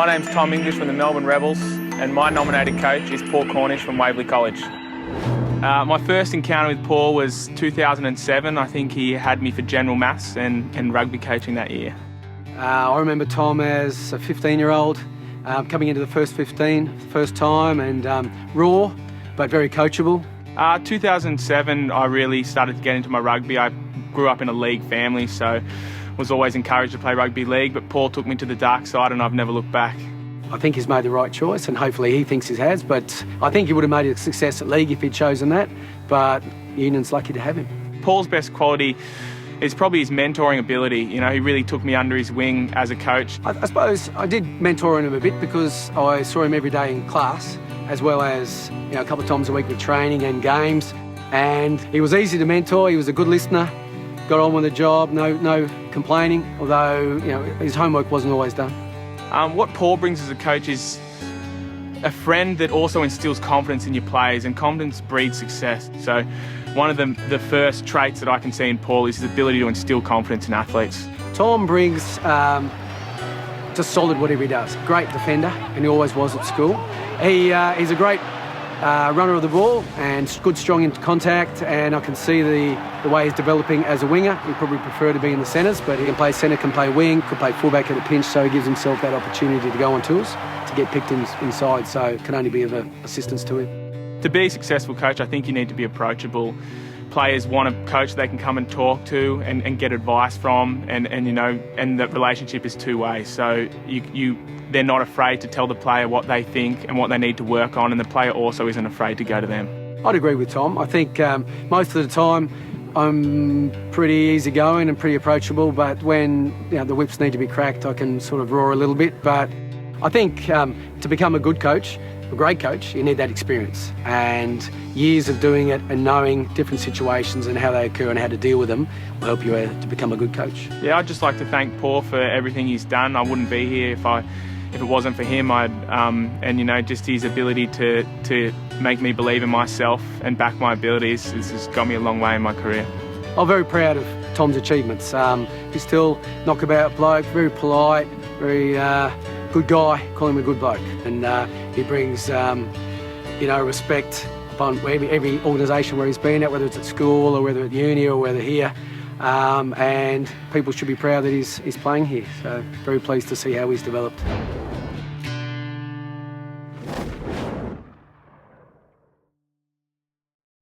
My name's Tom English from the Melbourne Rebels, and my nominated coach is Paul Cornish from Waverley College. My first encounter with Paul was 2007. I think he had me for general maths and rugby coaching that year. I remember Tom as a 15-year-old coming into the first 15, first time, and raw, but very coachable. 2007, I really started to get into my rugby. I grew up in a league family, so was always encouraged to play rugby league, but Paul took me to the dark side and I've never looked back. I think he's made the right choice, and hopefully he thinks he has, but I think he would have made a success at league if he'd chosen that, but Union's lucky to have him. Paul's best quality is probably his mentoring ability. You know, he really took me under his wing as a coach. I suppose I did mentor him a bit because I saw him every day in class, as well as a couple of times a week with training and games, and he was easy to mentor. He was a good listener, got on with the job, no complaining, although his homework wasn't always done. What Paul brings as a coach is a friend that also instills confidence in your players, and confidence breeds success. So one of the first traits that I can see in Paul is his ability to instill confidence in athletes. Tom brings just solid whatever he does. Great defender, and he always was at school. He's a great runner of the ball and good, strong into contact, and I can see the way he's developing as a winger. He'd probably prefer to be in the centres, but he can play centre, can play wing, could play fullback at a pinch, so he gives himself that opportunity to go on tours, to get picked inside, so it can only be of assistance to him. To be a successful coach, I think you need to be approachable. Players want a coach they can come and talk to and get advice from, and the relationship is two-way. So they're not afraid to tell the player what they think and what they need to work on, and the player also isn't afraid to go to them. I'd agree with Tom. I think most of the time I'm pretty easygoing and pretty approachable, but when the whips need to be cracked, I can sort of roar a little bit. But I think to become a good coach, a great coach, you need that experience and years of doing it and knowing different situations and how they occur and how to deal with them will help you to become a good coach. Yeah, I'd just like to thank Paul for everything he's done. I wouldn't be here if it wasn't for him. Just his ability to make me believe in myself and back my abilities has got me a long way in my career. I'm very proud of Tom's achievements. He's still knockabout bloke, very polite, very good guy, call him a good bloke, and he brings respect upon every organisation where he's been at, whether it's at school or whether at uni or whether here, and people should be proud that he's playing here. So very pleased to see how he's developed.